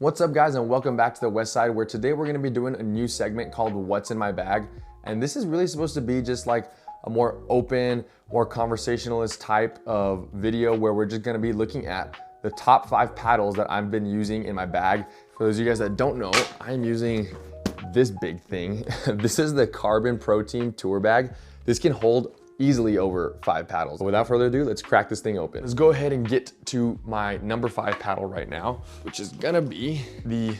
What's up guys, and welcome back to the West Side, where today we're gonna be doing a new segment called What's in My Bag. And this is really supposed to be just like a more open, more conversationalist type of video where we're just gonna be looking at the top 5 paddles that I've been using in my bag. For those of you guys that don't know, I'm using this big thing. This is the Carbon Pro Team Tour Bag. This can hold easily over 5 paddles. But without further ado, let's crack this thing open. Let's go ahead and get to my number 5 paddle right now, which is gonna be the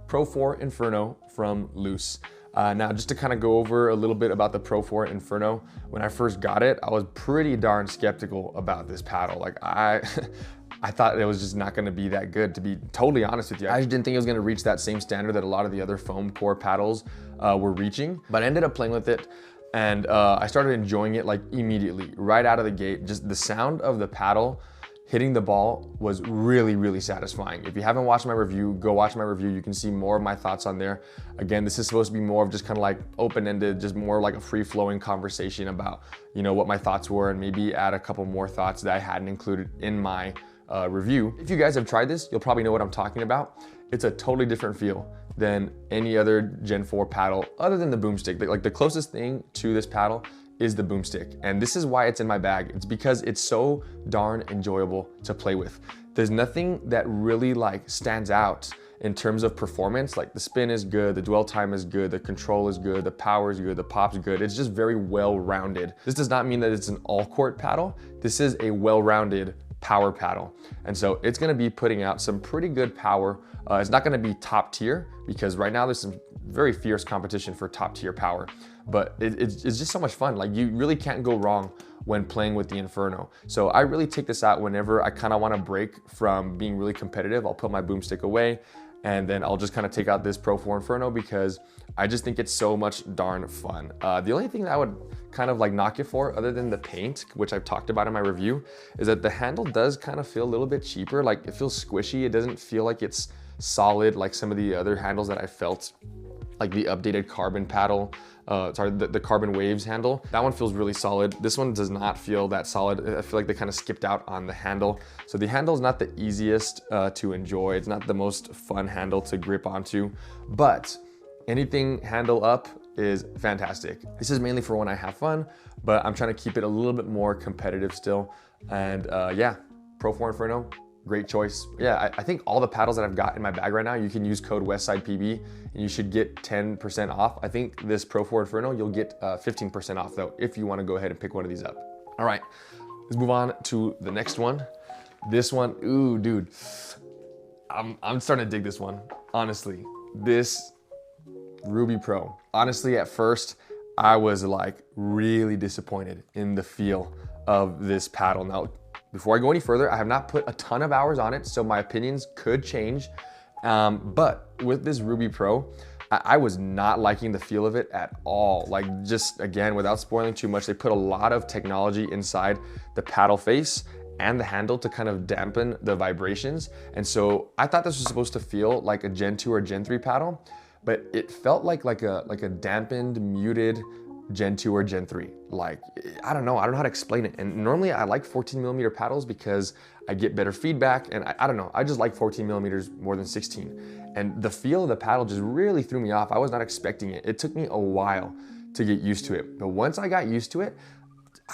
Pro 4 Inferno from Loose. Now, just to kind of go over a little bit about the Pro 4 Inferno, when I first got it, I was pretty darn skeptical about this paddle. Like I thought it was just not gonna be that good, to be totally honest with you. I just didn't think it was gonna reach that same standard that a lot of the other foam core paddles were reaching, but I ended up playing with it. And I started enjoying it like immediately, right out of the gate. Just the sound of the paddle hitting the ball was really, really satisfying. If you haven't watched my review, go watch my review. You can see more of my thoughts on there. Again, this is supposed to be more of just kind of like open-ended, just more like a free-flowing conversation about, you know, what my thoughts were, and maybe add a couple more thoughts that I hadn't included in my review. If you guys have tried this, you'll probably know what I'm talking about. It's a totally different feel than any other Gen 4 paddle other than the boomstick. Like the closest thing to this paddle is the boomstick. And this is why it's in my bag. It's because it's so darn enjoyable to play with. There's nothing that really like stands out in terms of performance. Like the spin is good, the dwell time is good, the control is good, the power is good, the pop's good. It's just very well-rounded. This does not mean that it's an all-court paddle. This is a well-rounded power paddle. And so it's gonna be putting out some pretty good power. It's not gonna be top tier, because right now there's some very fierce competition for top tier power, but it's just so much fun. Like you really can't go wrong when playing with the Inferno. So I really take this out whenever I kind of want to break from being really competitive. I'll put my boomstick away, and then I'll just kind of take out this Pro 4 Inferno because I just think it's so much darn fun. The only thing that I would kind of like knock it for, other than the paint, which I've talked about in my review, is that the handle does kind of feel a little bit cheaper. Like it feels squishy. It doesn't feel like it's solid like some of the other handles that I felt, like the updated carbon paddle, the carbon waves handle. That one feels really solid. This one does not feel that solid. I feel like they kind of skipped out on the handle. So the handle is not the easiest to enjoy. It's not the most fun handle to grip onto, but anything handle up is fantastic. This is mainly for when I have fun, but I'm trying to keep it a little bit more competitive still. And yeah, Pro 4 Inferno, great choice. Yeah, I think all the paddles that I've got in my bag right now, you can use code WestsidePB and you should get 10% off. I think this Pro 4 Inferno, you'll get 15% off though, if you want to go ahead and pick one of these up. All right, let's move on to the next one. This one, ooh, dude, I'm starting to dig this one. Honestly, this Ruby Pro. Honestly, at first, I was like really disappointed in the feel of this paddle. Now, before I go any further, I have not put a ton of hours on it, so my opinions could change. But with this Ruby Pro, I was not liking the feel of it at all. Like just again, without spoiling too much, they put a lot of technology inside the paddle face and the handle to kind of dampen the vibrations. And so I thought this was supposed to feel like a Gen 2 or Gen 3 paddle, but it felt like a dampened, muted Gen 2 or Gen 3. Like, I don't know how to explain it. And normally I like 14mm paddles because I get better feedback, and I don't know, I just like 14mm more than 16. And the feel of the paddle just really threw me off. I was not expecting it. It took me a while to get used to it. But once I got used to it,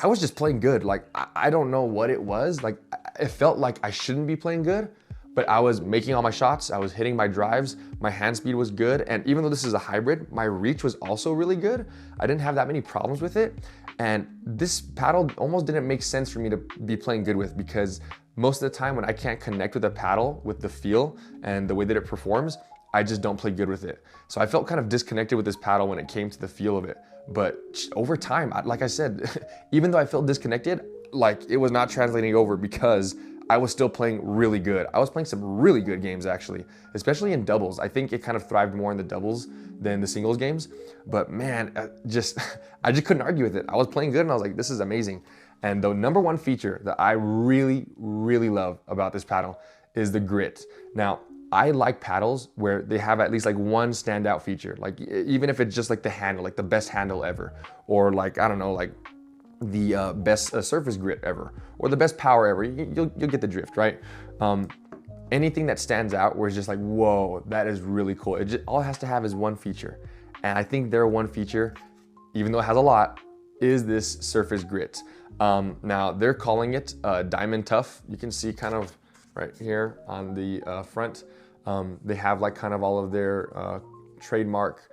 I was just playing good. Like, I don't know what it was. Like, it felt like I shouldn't be playing good, but I was making all my shots, I was hitting my drives, my hand speed was good, and even though this is a hybrid, my reach was also really good. I didn't have that many problems with it, and this paddle almost didn't make sense for me to be playing good with, because most of the time when I can't connect with a paddle with the feel and the way that it performs, I just don't play good with it. So I felt kind of disconnected with this paddle when it came to the feel of it. But over time, like I said, even though I felt disconnected, like it was not translating over, because I was still playing really good. I was playing some really good games actually, especially in doubles. I think it kind of thrived more in the doubles than the singles games. But man, I just couldn't argue with it. I was playing good and I was like, this is amazing. And the number one feature that I really, really love about this paddle is the grit. Now, I like paddles where they have at least like one standout feature. Like even if it's just like the handle, like the best handle ever, or like, I don't know, like the best surface grit ever, or the best power ever. You'll get the drift, right? anything that stands out where it's just like, whoa, that is really cool. All it has to have is one feature. And I think their one feature, even though it has a lot, is this surface grit. Now they're calling it Diamond Tough. You can see kind of right here on the front, they have like kind of all of their trademark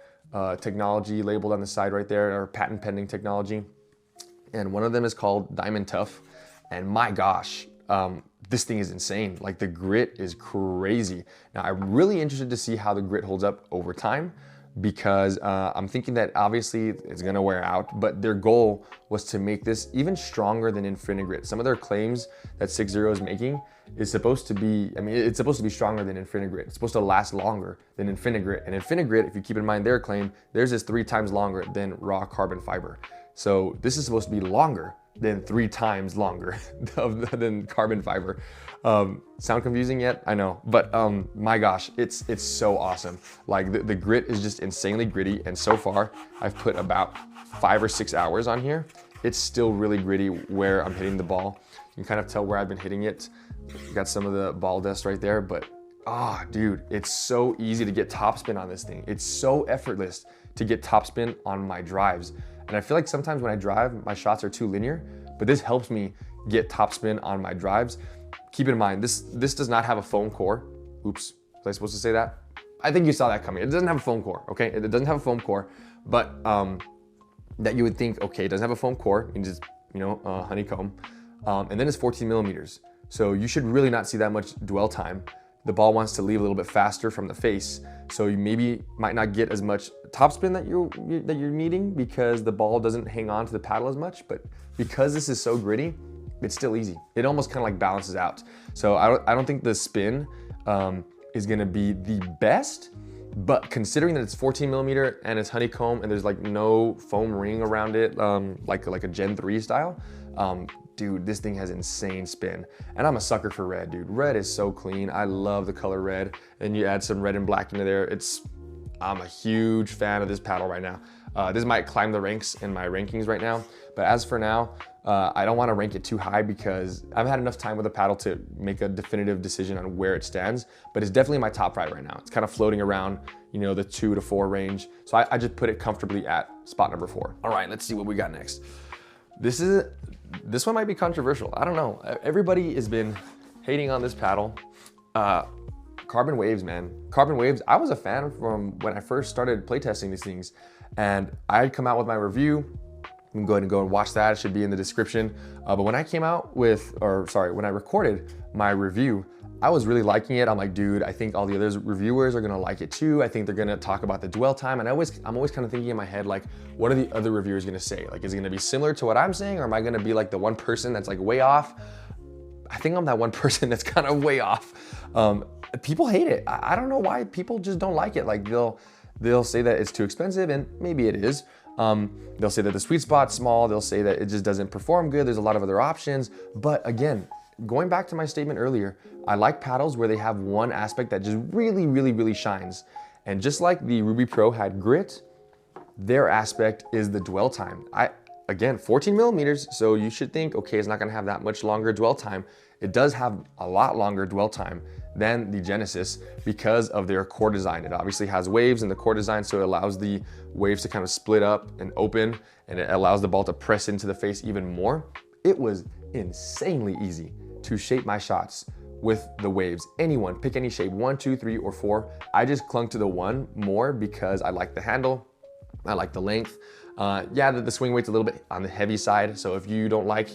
technology labeled on the side right there, or patent pending technology. And one of them is called Diamond Tough. And my gosh, this thing is insane. Like the grit is crazy. Now I'm really interested to see how the grit holds up over time, because I'm thinking that obviously it's gonna wear out, but their goal was to make this even stronger than Infinigrit. Some of their claims that 6-0 is making is supposed to be, I mean, it's supposed to be stronger than Infinigrit. It's supposed to last longer than Infinigrit. And Infinigrit, if you keep in mind their claim, theirs is 3 times longer than raw carbon fiber. So this is supposed to be longer than 3 times longer than carbon fiber. Sound confusing yet? I know, but my gosh, it's so awesome. Like the grit is just insanely gritty, and so far I've put about 5 or 6 hours on here. It's still really gritty where I'm hitting the ball. You can kind of tell where I've been hitting it. Got some of the ball dust right there, but dude, it's so easy to get topspin on this thing. It's so effortless to get topspin on my drives. And I feel like sometimes when I drive, my shots are too linear, but this helps me get topspin on my drives. Keep in mind, this does not have a foam core. Oops, was I supposed to say that? I think you saw that coming. It doesn't have a foam core, okay? It doesn't have a foam core, but that you would think, okay, it doesn't have a foam core, you just, honeycomb. And then it's 14 millimeters. So you should really not see that much dwell time. The ball wants to leave a little bit faster from the face, so you maybe might not get as much topspin that you're needing because the ball doesn't hang on to the paddle as much. But because this is so gritty, it's still easy. It almost kind of like balances out. So I don't think the spin is gonna be the best, but considering that it's 14 millimeter and it's honeycomb and there's like no foam ring around it, like a Gen 3 style, dude, this thing has insane spin. And I'm a sucker for red, dude. Red is so clean. I love the color red. And you add some red and black into there. I'm a huge fan of this paddle right now. This might climb the ranks in my rankings right now. But as for now, I don't want to rank it too high because I've had enough time with the paddle to make a definitive decision on where it stands. But it's definitely my top 5 right now. It's kind of floating around, the 2 to 4 range. So I just put it comfortably at spot number 4. All right, let's see what we got next. This one might be controversial. I don't know. Everybody has been hating on this paddle. Carbon Waves, man. Carbon Waves, I was a fan from when I first started playtesting these things. And I had come out with my review. You can go ahead and go and watch that. It should be in the description. But when I came out when I recorded my review, I was really liking it. I'm like, dude, I think all the other reviewers are gonna like it too. I think they're gonna talk about the dwell time. And I'm always kind of thinking in my head, like, what are the other reviewers gonna say? Like, is it gonna be similar to what I'm saying? Or am I gonna be like the one person that's like way off? I think I'm that one person that's kind of way off. People hate it. I don't know why people just don't like it. Like they'll say that it's too expensive, and maybe it is. They'll say that the sweet spot's small. They'll say that it just doesn't perform good. There's a lot of other options. But again, going back to my statement earlier, I like paddles where they have one aspect that just really, really, really shines. And just like the Ruby Pro had grit, their aspect is the dwell time. Again, 14 millimeters, so you should think, okay, it's not gonna have that much longer dwell time. It does have a lot longer dwell time than the Genesis because of their core design. It obviously has waves in the core design, so it allows the waves to kind of split up and open, and it allows the ball to press into the face even more. It was insanely easy to shape my shots with the waves. Anyone, pick any shape, 1, 2, 3, or 4. I just clung to the 1 more because I like the handle, I like the length. Yeah, the swing weight's a little bit on the heavy side, so if you don't like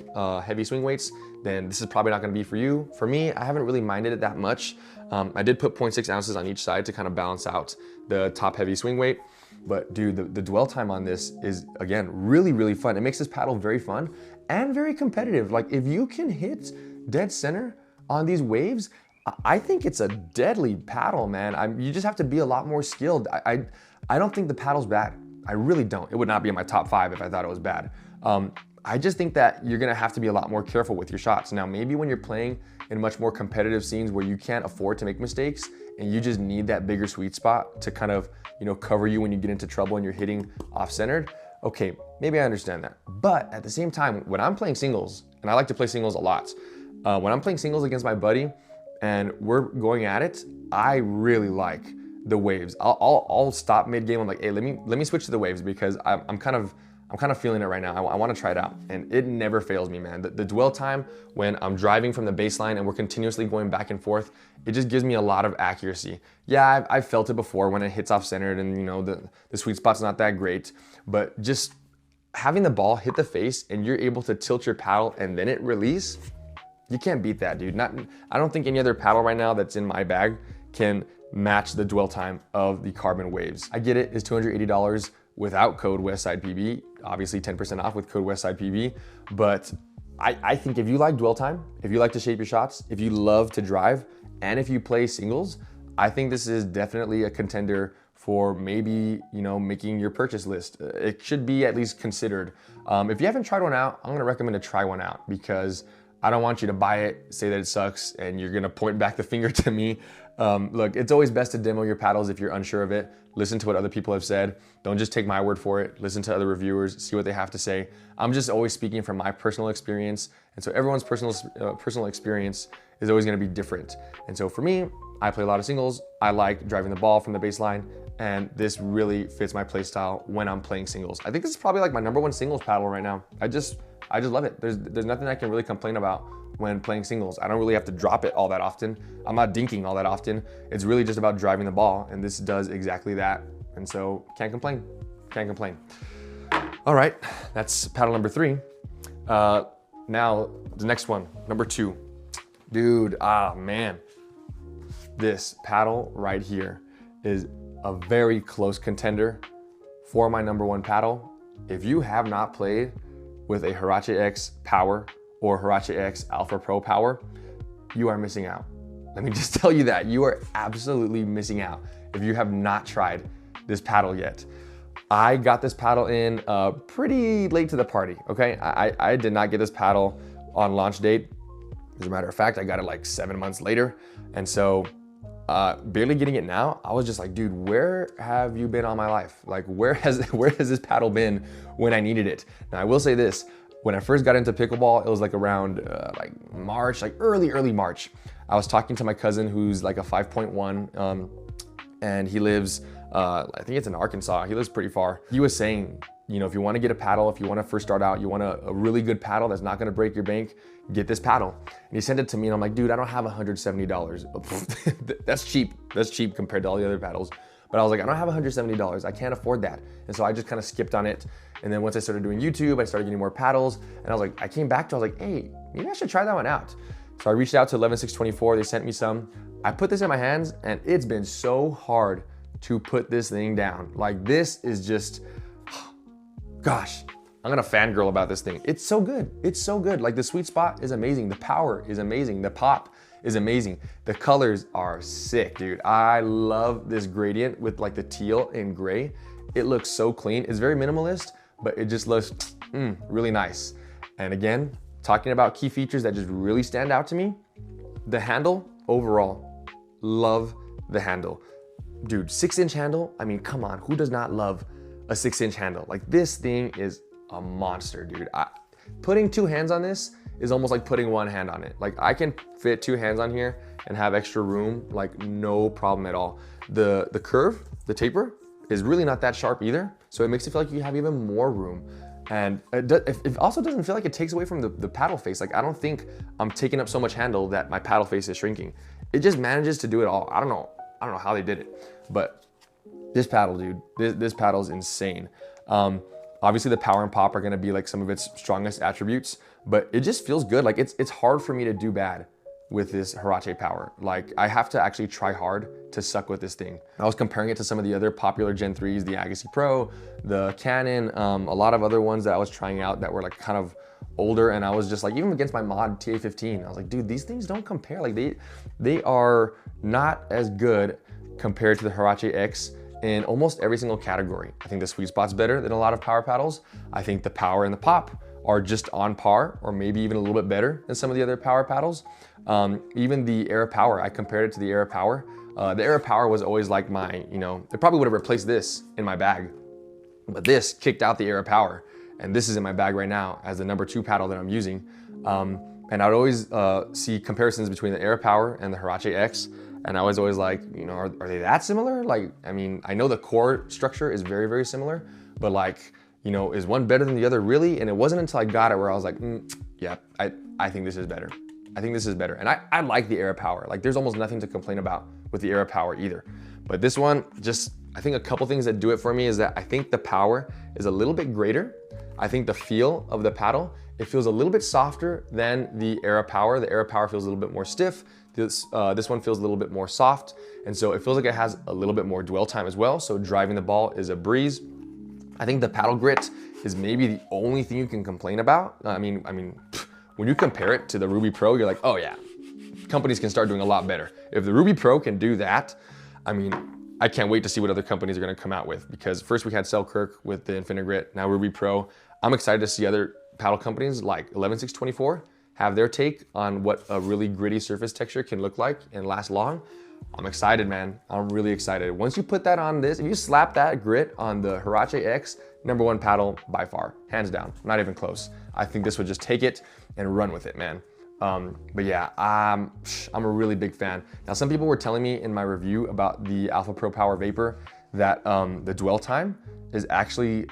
heavy swing weights, then this is probably not gonna be for you. For me, I haven't really minded it that much. I did put 0.6 ounces on each side to kind of balance out the top heavy swing weight. But dude, the dwell time on this is, again, really, really fun. It makes this paddle very fun and very competitive. Like if you can hit dead center on these waves, I think it's a deadly paddle, man. You just have to be a lot more skilled. I don't think the paddle's bad. I really don't. It would not be in my top 5 if I thought it was bad. I just think that you're gonna have to be a lot more careful with your shots. Now, maybe when you're playing in much more competitive scenes where you can't afford to make mistakes and you just need that bigger sweet spot to kind of, cover you when you get into trouble and you're hitting off-centered, okay, maybe I understand that. But at the same time, when I'm playing singles, and I like to play singles a lot, when I'm playing singles against my buddy, and we're going at it, I really like the waves. I'll stop mid game. I'm like, hey, let me switch to the waves because I'm kind of feeling it right now. I want to try it out, and it never fails me, man. The dwell time when I'm driving from the baseline and we're continuously going back and forth, it just gives me a lot of accuracy. Yeah, I've felt it before when it hits off centered, and you know the sweet spot's not that great, but just having the ball hit the face and you're able to tilt your paddle and then it release, you can't beat that, dude. I don't think any other paddle right now that's in my bag can match the dwell time of the Carbon Waves. I get it, it's $280 without code WestsidePB, obviously 10% off with code WestsidePB, but I think if you like dwell time, if you like to shape your shots, if you love to drive, and if you play singles, I think this is definitely a contender for maybe, you know, making your purchase list. It should be at least considered. If you haven't tried one out, I'm gonna recommend to try one out because I don't want you to buy it, say that it sucks, and you're gonna point back the finger to me. Look, it's always best to demo your paddles if you're unsure of it. Listen to what other people have said. Don't just take my word for it. Listen to other reviewers, see what they have to say. I'm just always speaking from my personal experience. And so everyone's personal experience is always gonna be different. And so for me, I play a lot of singles. I like driving the ball from the baseline, and this really fits my play style when I'm playing singles. I think this is probably like my #1 singles paddle right now. I just love it. There's nothing I can really complain about when playing singles. I don't really have to drop it all that often. I'm not dinking all that often. It's really just about driving the ball, and this does exactly that. And so can't complain, can't complain. All right, that's paddle #3. Now the next one, #2. Dude, man. This paddle right here is a very close contender for my #1 paddle. If you have not played with a Huarache X Power or Huarache X Alpha Pro Power, you are missing out. Let me just tell you that. You are absolutely missing out if you have not tried this paddle yet. I got this paddle in pretty late to the party, okay? I did not get this paddle on launch date. As a matter of fact, I got it like 7 months later. And so barely getting it now, I was just like, dude, where have you been all my life? Like, where has this paddle been when I needed it? Now, I will say this, when I first got into pickleball, it was like around like March, like early March. I was talking to my cousin who's like a 5.1, and he lives, I think it's in Arkansas. He lives pretty far. He was saying, you know, if you want to get a paddle, if you want to first start out, you want a really good paddle that's not going to break your bank, get this paddle. And he sent it to me, and I'm like, dude, I don't have $170. That's cheap. That's cheap compared to all the other paddles. But I was like, I don't have $170. I can't afford that. And so I just kind of skipped on it. And then once I started doing YouTube, I started getting more paddles. And I was like, I came back to, I was like, hey, maybe I should try that one out. So I reached out to 11624. They sent me some. I put this in my hands, and it's been so hard to put this thing down. Like, this is just, gosh, I'm gonna fangirl about this thing. It's so good. It's so good. Like, the sweet spot is amazing. The power is amazing. The pop is amazing. The colors are sick, dude. I love this gradient with like the teal and gray. It looks so clean. It's very minimalist, but it just looks really nice. And again, talking about key features that just really stand out to me, the handle overall, love the handle. Dude, 6-inch handle. I mean, come on, who does not love a 6-inch handle? Like, this thing is a monster, dude. Putting 2 hands on this is almost like putting 1 hand on it. Like, I can fit 2 hands on here and have extra room, like no problem at all. The curve, the taper, is really not that sharp either. So it makes it feel like you have even more room. And it also doesn't feel like it takes away from the paddle face. Like, I don't think I'm taking up so much handle that my paddle face is shrinking. It just manages to do it all. I don't know how they did it, but this paddle, dude, this paddle is insane. Obviously the power and pop are gonna be like some of its strongest attributes, but it just feels good. Like, it's hard for me to do bad with this Huarache Power. Like, I have to actually try hard to suck with this thing. I was comparing it to some of the other popular Gen 3s, the Agassi Pro, the Canon, a lot of other ones that I was trying out that were like kind of older, and I was just like, even against my mod TA15, I was like, dude, these things don't compare. Like, they are not as good compared to the Huarache X in almost every single category. I think the sweet spot's better than a lot of power paddles. I think the power and the pop are just on par, or maybe even a little bit better than some of the other power paddles. Even the Era Power, I compared it to the Era Power. The Era Power was always like my, you know, it probably would have replaced this in my bag, but this kicked out the Era Power, and this is in my bag right now as the #2 paddle that I'm using. And I'd always see comparisons between the Air Power and the Huarache X. And I was always like, you know, are they that similar? Like, I mean, I know the core structure is very, very similar, but like, you know, is one better than the other really? And it wasn't until I got it where I was like, yeah, I think this is better. I think this is better. And I like the Air Power. Like there's almost nothing to complain about with the Air Power either. But this one, just, I think a couple things that do it for me is that I think the power is a little bit greater. I think the feel of the paddle, it feels a little bit softer than the Air Power. The Air Power feels a little bit more stiff. This one feels a little bit more soft. And so it feels like it has a little bit more dwell time as well. So driving the ball is a breeze. I think the paddle grit is maybe the only thing you can complain about. I mean, when you compare it to the Ruby Pro, you're like, oh yeah, companies can start doing a lot better. If the Ruby Pro can do that, I mean, I can't wait to see what other companies are gonna come out with, because first we had Selkirk with the Infinigrit, now Ruby Pro. I'm excited to see other paddle companies like 11624 have their take on what a really gritty surface texture can look like and last long. I'm excited, man. I'm really excited. Once you put that on this, if you slap that grit on the Huarache X, #1 paddle by far, hands down, not even close. I think this would just take it and run with it, man. But yeah, I'm a really big fan. Now, some people were telling me in my review about the Alpha Pro Power Vapor that the dwell time is actually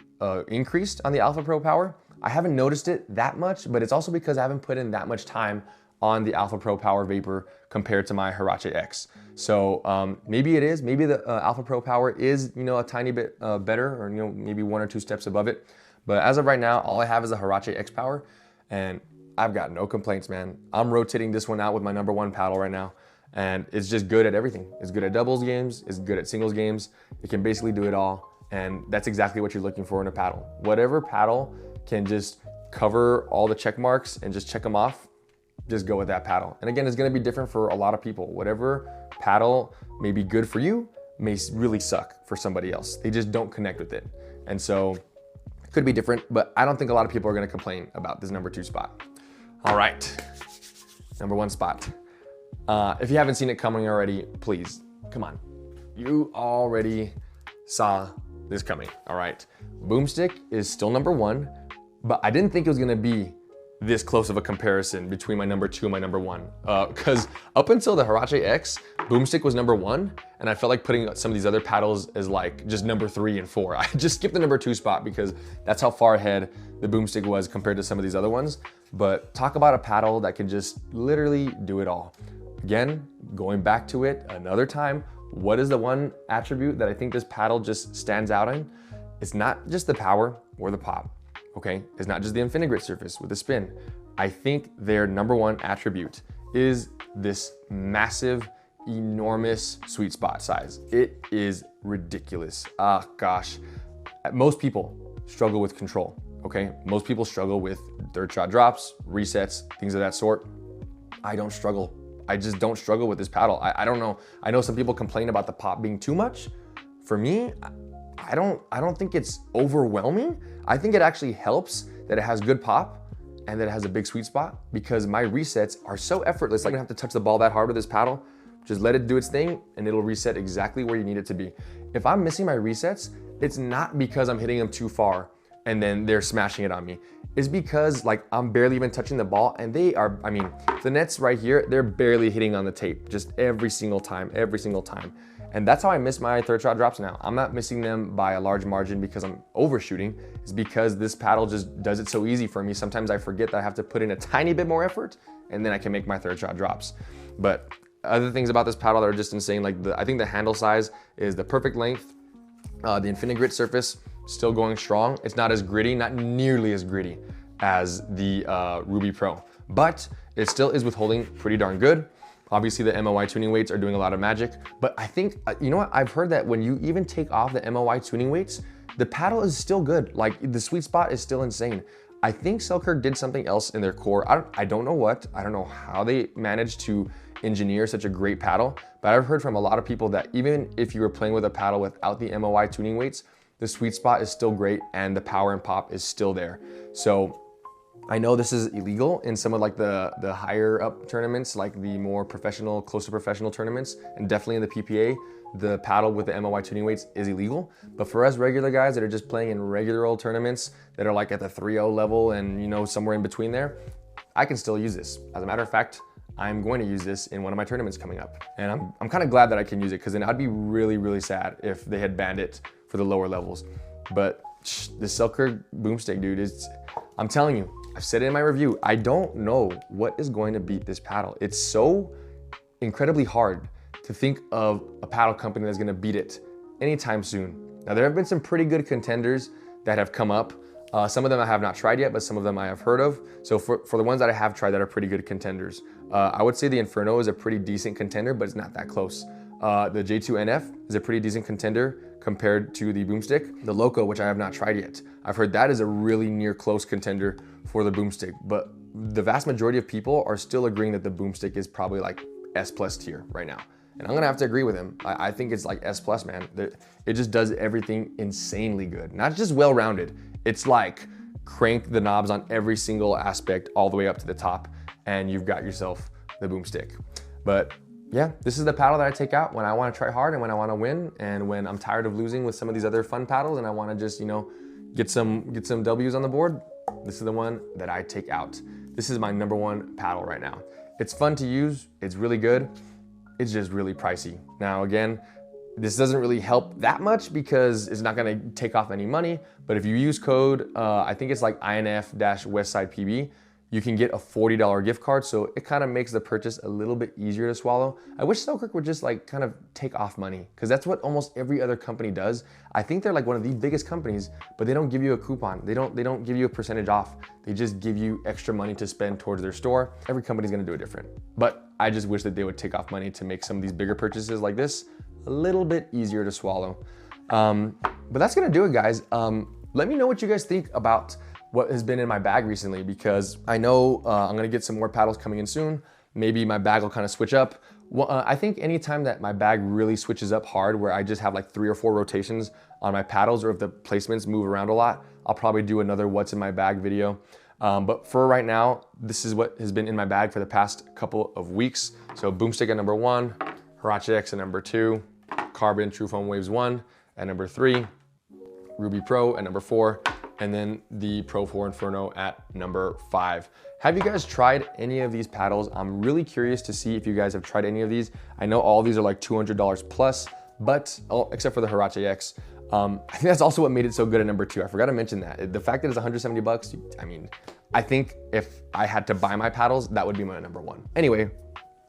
increased on the Alpha Pro Power. I haven't noticed it that much, but it's also because I haven't put in that much time on the Alpha Pro Power Vapor compared to my Huarache X. So maybe it is, maybe the Alpha Pro Power is, you know, a tiny bit better, or, you know, maybe 1 or 2 steps above it. But as of right now, all I have is a Huarache X Power, and I've got no complaints, man. I'm rotating this one out with my #1 paddle right now, and it's just good at everything. It's good at doubles games, it's good at singles games. It can basically do it all, and that's exactly what you're looking for in a paddle. Whatever paddle can just cover all the check marks and just check them off, just go with that paddle. And again, it's gonna be different for a lot of people. Whatever paddle may be good for you may really suck for somebody else. They just don't connect with it. And so it could be different, but I don't think a lot of people are gonna complain about this #2 spot. All right, #1 spot. If you haven't seen it coming already, please, come on. You already saw this coming, all right? Boomstick is still #1, but I didn't think it was gonna be this close of a comparison between my #2 and my #1. Because up until the Huarache X, Boomstick was #1, and I felt like putting some of these other paddles as like just #3 and 4. I just skipped the #2 spot because that's how far ahead the Boomstick was compared to some of these other ones. But talk about a paddle that can just literally do it all. Again, going back to it another time, what is the one attribute that I think this paddle just stands out in? It's not just the power or the pop. Okay, it's not just the Infinigrit surface with the spin. I think their #1 attribute is this massive, enormous sweet spot size. It is ridiculous. Ah, gosh. Most people struggle with control, okay? Most people struggle with third shot drops, resets, things of that sort. I don't struggle. I just don't struggle with this paddle. I don't know. I know some people complain about the pop being too much. For me, I don't think it's overwhelming. I think it actually helps that it has good pop and that it has a big sweet spot, because my resets are so effortless. I don't have to touch the ball that hard with this paddle. Just let it do its thing and it'll reset exactly where you need it to be. If I'm missing my resets, it's not because I'm hitting them too far and then they're smashing it on me. It's because like I'm barely even touching the ball, and they are, I mean, the nets right here, they're barely hitting on the tape just every single time. And that's how I miss my third shot drops now. I'm not missing them by a large margin because I'm overshooting. It's because this paddle just does it so easy for me. Sometimes I forget that I have to put in a tiny bit more effort and then I can make my third shot drops. But other things about this paddle that are just insane, like I think the handle size is the perfect length. The Infinigrit surface, still going strong. It's not as gritty, not nearly as gritty as the Ruby Pro, but it still is withholding pretty darn good. Obviously the MOI tuning weights are doing a lot of magic, but I think, you know what? I've heard that when you even take off the MOI tuning weights, the paddle is still good. Like the sweet spot is still insane. I think Selkirk did something else in their core. I don't know what, I don't know how they managed to engineer such a great paddle, but I've heard from a lot of people that even if you were playing with a paddle without the MOI tuning weights, the sweet spot is still great and the power and pop is still there. So I know this is illegal in some of like the higher up tournaments, like the more professional, close to professional tournaments, and definitely in the PPA, the paddle with the MOI tuning weights is illegal. But for us regular guys that are just playing in regular old tournaments that are like at the 3-0 level and, you know, somewhere in between there, I can still use this. As a matter of fact, I'm going to use this in one of my tournaments coming up. And I'm kind of glad that I can use it, because then I'd be really, really sad if they had banned it for the lower levels. But the Selkirk boomstick, dude, I'm telling you, I've said it in my review, I don't know what is going to beat this paddle. It's so incredibly hard to think of a paddle company that's gonna beat it anytime soon. Now, there have been some pretty good contenders that have come up. Some of them I have not tried yet, but some of them I have heard of. So for the ones that I have tried that are pretty good contenders, I would say the Inferno is a pretty decent contender, but it's not that close. The J2NF is a pretty decent contender compared to the boomstick. The Loco, which I have not tried yet, I've heard that is a really near close contender for the boomstick, but the vast majority of people are still agreeing that the boomstick is probably like S+ tier right now. And I'm gonna have to agree with him. I think it's like S+, man. It just does everything insanely good. Not just well-rounded, it's like crank the knobs on every single aspect all the way up to the top, and you've got yourself the boomstick. But yeah, this is the paddle that I take out when I wanna try hard and when I wanna win, and when I'm tired of losing with some of these other fun paddles and I wanna just, get some W's on the board. This is the one that I take out. This is my #1 paddle right now. It's fun to use, it's really good. It's just really pricey. Now again, this doesn't really help that much because it's not gonna take off any money, but if you use code, I think it's like INF-WestsidePB, you can get a $40 gift card, so it kind of makes the purchase a little bit easier to swallow. I wish Selkirk would just like kind of take off money, because that's what almost every other company does. I think they're like one of the biggest companies, but they don't give you a coupon. They don't give you a percentage off. They just give you extra money to spend towards their store. Every company's gonna do it different. But I just wish that they would take off money to make some of these bigger purchases like this a little bit easier to swallow. But that's gonna do it, guys. Let me know what you guys think about what has been in my bag recently, because I know I'm gonna get some more paddles coming in soon. Maybe my bag will kind of switch up. Well, I think anytime that my bag really switches up hard, where I just have like 3 or 4 rotations on my paddles, or if the placements move around a lot, I'll probably do another what's in my bag video. But for right now, this is what has been in my bag for the past couple of weeks. So boomstick at #1, Huarache X at #2, Carbon True Foam Waves 1 at #3, Ruby Pro at #4, and then the Pro 4 Inferno at #5. Have you guys tried any of these paddles? I'm really curious to see if you guys have tried any of these. I know all these are like $200 plus, but except for the Huarache X. I think that's also what made it so good at #2. I forgot to mention that. The fact that it's 170 bucks, I mean, I think if I had to buy my paddles, that would be my #1. Anyway,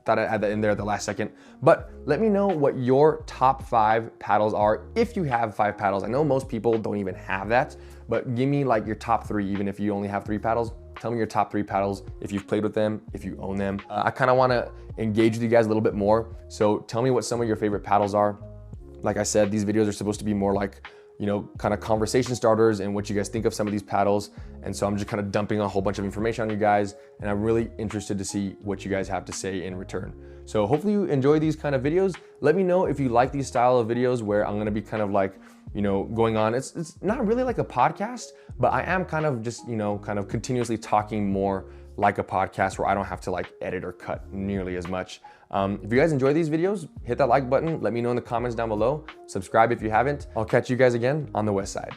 thought I'd add that in there at the last second. But let me know what your top 5 paddles are, if you have 5 paddles. I know most people don't even have that, but give me like your top 3, even if you only have 3 paddles. Tell me your top 3 paddles, if you've played with them, if you own them. I kind of want to engage with you guys a little bit more. So tell me what some of your favorite paddles are. Like I said, these videos are supposed to be more like, kind of conversation starters and what you guys think of some of these paddles. And so I'm just kind of dumping a whole bunch of information on you guys, and I'm really interested to see what you guys have to say in return. So hopefully you enjoy these kind of videos. Let me know if you like these style of videos where I'm gonna be kind of like, going on. It's not really like a podcast, but I am kind of just, kind of continuously talking more like a podcast, where I don't have to like edit or cut nearly as much. If you guys enjoy these videos, hit that like button. Let me know in the comments down below. Subscribe if you haven't. I'll catch you guys again on the West Side.